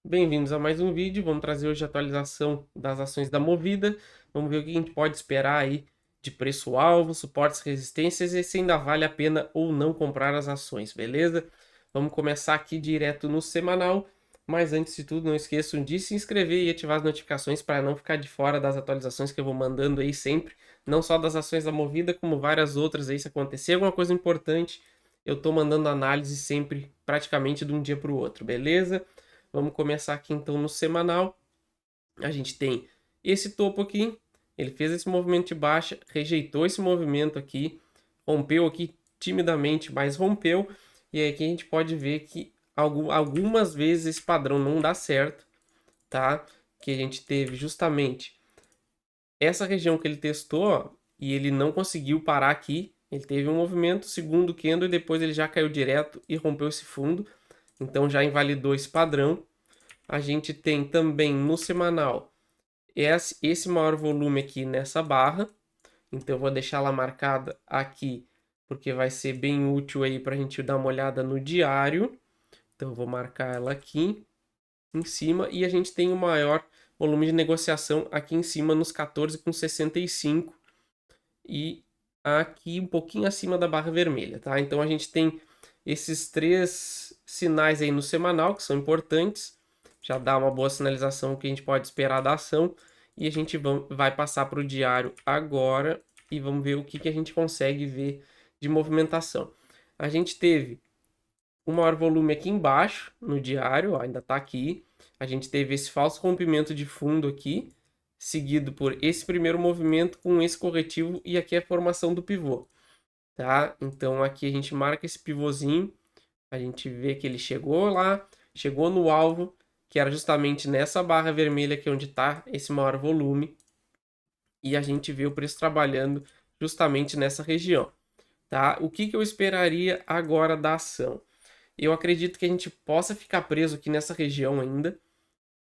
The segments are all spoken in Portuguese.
Bem-vindos a mais um vídeo. Vamos trazer hoje a atualização das ações da Movida. Vamos ver o que a gente pode esperar aí de preço-alvo, suportes, resistências e se ainda vale a pena ou não comprar as ações, beleza? Vamos começar aqui direto no semanal, mas antes de tudo, não esqueçam de se inscrever e ativar as notificações para não ficar de fora das atualizações que eu vou mandando aí sempre, não só das ações da Movida, como várias outras aí. Se acontecer alguma coisa importante, eu tô mandando análise sempre, praticamente de um dia para o outro, beleza? Vamos começar aqui então no semanal. A gente tem esse topo aqui, ele fez esse movimento de baixa, rejeitou esse movimento aqui, rompeu aqui timidamente, mas rompeu. E aí aqui a gente pode ver que algumas vezes esse padrão não dá certo, tá? Que a gente teve justamente essa região que ele testou, ó, e ele não conseguiu parar aqui. Ele teve um movimento, segundo candle, e depois ele já caiu direto e rompeu esse fundo. Então já invalidou esse padrão. A gente tem também no semanal esse maior volume aqui nessa barra. Então eu vou deixar ela marcada aqui, porque vai ser bem útil aí para a gente dar uma olhada no diário. Então eu vou marcar ela aqui em cima. E a gente tem o maior volume de negociação aqui em cima nos 14,65 e aqui um pouquinho acima da barra vermelha, tá? Então a gente tem esses três sinais aí no semanal que são importantes, já dá uma boa sinalização que a gente pode esperar da ação, e a gente vai passar para o diário agora e vamos ver o que a gente consegue ver de movimentação. A gente teve o maior volume aqui embaixo no diário, ó, ainda está aqui. A gente teve esse falso rompimento de fundo aqui, seguido por esse primeiro movimento com esse corretivo e aqui a formação do pivô, tá? Então aqui a gente marca esse pivôzinho, a gente vê que ele chegou lá, chegou no alvo, que era justamente nessa barra vermelha aqui onde está esse maior volume, e a gente vê o preço trabalhando justamente nessa região, tá? O que eu esperaria agora da ação? Eu acredito que a gente possa ficar preso aqui nessa região ainda,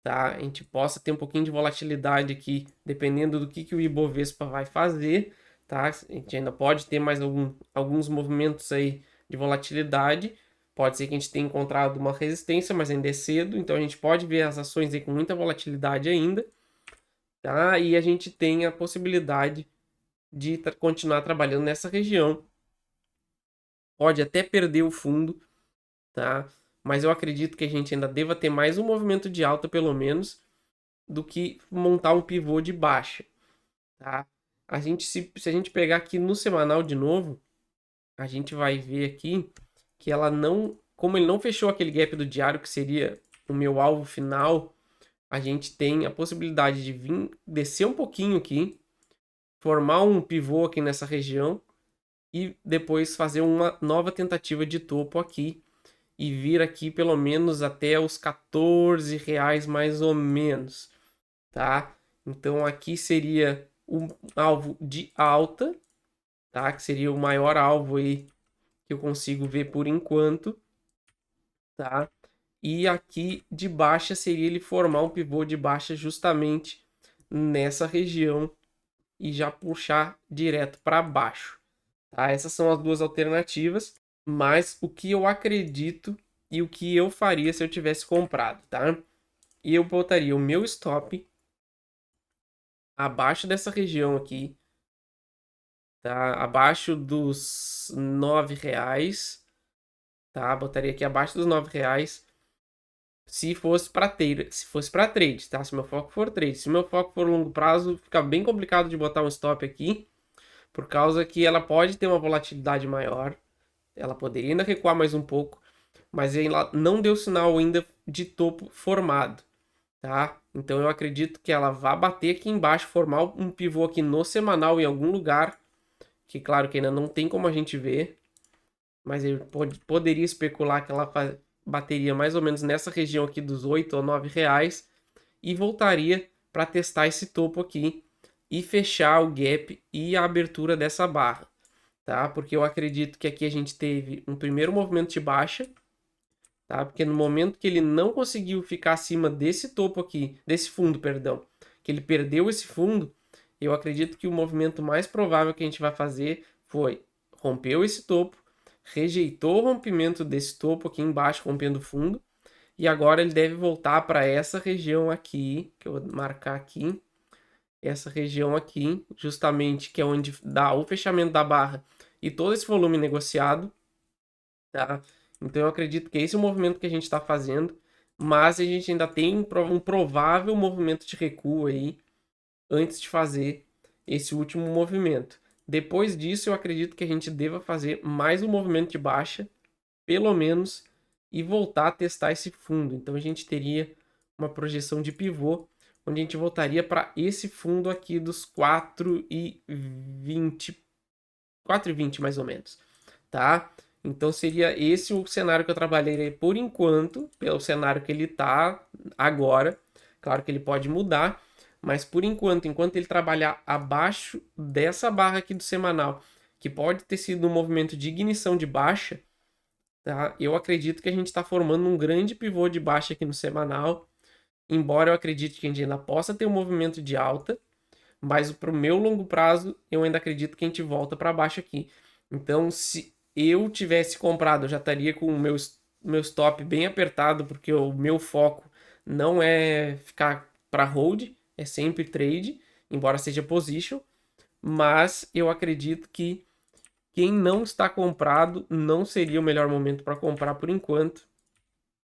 tá? A gente possa ter um pouquinho de volatilidade aqui, dependendo do que o Ibovespa vai fazer, tá? A gente ainda pode ter mais alguns movimentos aí de volatilidade. Pode ser que a gente tenha encontrado uma resistência, mas ainda é cedo, então a gente pode ver as ações aí com muita volatilidade ainda, tá? E a gente tem a possibilidade de continuar trabalhando nessa região. Pode até perder o fundo, tá? Mas eu acredito que a gente ainda deva ter mais um movimento de alta, pelo menos, do que montar um pivô de baixa, tá? Se a gente pegar aqui no semanal de novo, a gente vai ver aqui que ela não, como ele não fechou aquele gap do diário, que seria o meu alvo final, a gente tem a possibilidade de vir descer um pouquinho aqui, formar um pivô aqui nessa região e depois fazer uma nova tentativa de topo aqui e vir aqui pelo menos até os R$ 14 mais ou menos, tá? Então aqui seria um alvo de alta, tá? Que seria o maior alvo aí que eu consigo ver por enquanto, tá? E aqui de baixa seria ele formar um pivô de baixa justamente nessa região e já puxar direto para baixo, tá? Essas são as duas alternativas, mas o que eu acredito e o que eu faria se eu tivesse comprado, tá? E eu botaria o meu stop abaixo dessa região aqui, tá? Abaixo dos R$ 9, tá? Botaria aqui abaixo dos R$ 9 se fosse para trade, tá? Se meu foco for trade, se meu foco for longo prazo, fica bem complicado de botar um stop aqui, por causa que ela pode ter uma volatilidade maior, ela poderia ainda recuar mais um pouco, mas ela não deu sinal ainda de topo formado, tá? Então eu acredito que ela vai bater aqui embaixo, formar um pivô aqui no semanal em algum lugar, que claro que ainda não tem como a gente ver, mas eu poderia especular que ela bateria mais ou menos nessa região aqui dos R$ 8 ou R$ 9 e voltaria para testar esse topo aqui e fechar o gap e a abertura dessa barra, tá? Porque eu acredito que aqui a gente teve um primeiro movimento de baixa, tá? Porque no momento que ele não conseguiu ficar acima desse topo aqui, desse fundo, perdão, que ele perdeu esse fundo, eu acredito que o movimento mais provável que a gente vai fazer foi rompeu esse topo, rejeitou o rompimento desse topo aqui embaixo, rompendo o fundo, E agora ele deve voltar para essa região aqui, que eu vou marcar aqui. Essa região aqui, justamente, que é onde dá o fechamento da barra e todo esse volume negociado, tá? Então eu acredito que esse é o movimento que a gente está fazendo, mas a gente ainda tem um provável movimento de recuo aí antes de fazer esse último movimento. Depois disso, eu acredito que a gente deva fazer mais um movimento de baixa, pelo menos, e voltar a testar esse fundo. Então a gente teria uma projeção de pivô, onde a gente voltaria para esse fundo aqui dos 4,20 mais ou menos, tá? Então seria esse o cenário que eu trabalhei por enquanto, pelo cenário que ele está agora. Claro que ele pode mudar, mas por enquanto ele trabalhar abaixo dessa barra aqui do semanal, que pode ter sido um movimento de ignição de baixa, tá? Eu acredito que a gente está formando um grande pivô de baixa aqui no semanal, embora eu acredite que a gente ainda possa ter um movimento de alta, mas para o meu longo prazo, eu ainda acredito que a gente volta para baixo aqui. Então, se eu tivesse comprado, eu já estaria com o meu stop bem apertado, porque o meu foco não é ficar para hold, é sempre trade, embora seja position. Mas eu acredito que quem não está comprado não seria o melhor momento para comprar por enquanto.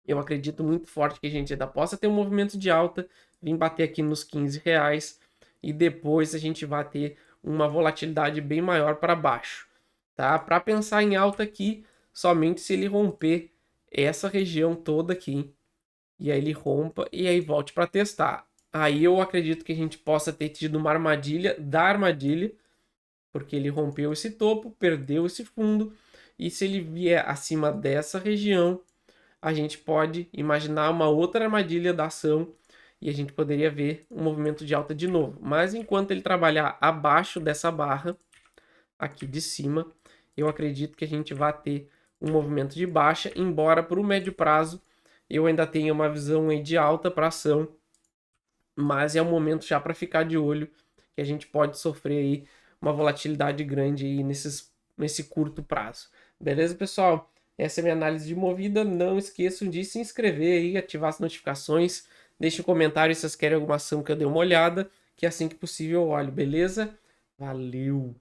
Eu acredito muito forte que a gente ainda possa ter um movimento de alta, vir bater aqui nos R$ 15 e depois a gente vai ter uma volatilidade bem maior para baixo, tá? Para pensar em alta aqui, somente se ele romper essa região toda aqui e aí ele rompa e aí volte para testar. Aí eu acredito que a gente possa ter tido uma armadilha da armadilha, porque ele rompeu esse topo, perdeu esse fundo e se ele vier acima dessa região, a gente pode imaginar uma outra armadilha da ação e a gente poderia ver um movimento de alta de novo. Mas enquanto ele trabalhar abaixo dessa barra aqui de cima, eu acredito que a gente vai ter um movimento de baixa, embora para o médio prazo eu ainda tenha uma visão aí de alta para ação, mas é um momento já para ficar de olho que a gente pode sofrer aí uma volatilidade grande aí nesse curto prazo. Beleza, pessoal? Essa é a minha análise de movida. Não esqueçam de se inscrever aí, ativar as notificações. Deixe um comentário se vocês querem alguma ação que eu dê uma olhada, que assim que possível eu olho, beleza? Valeu!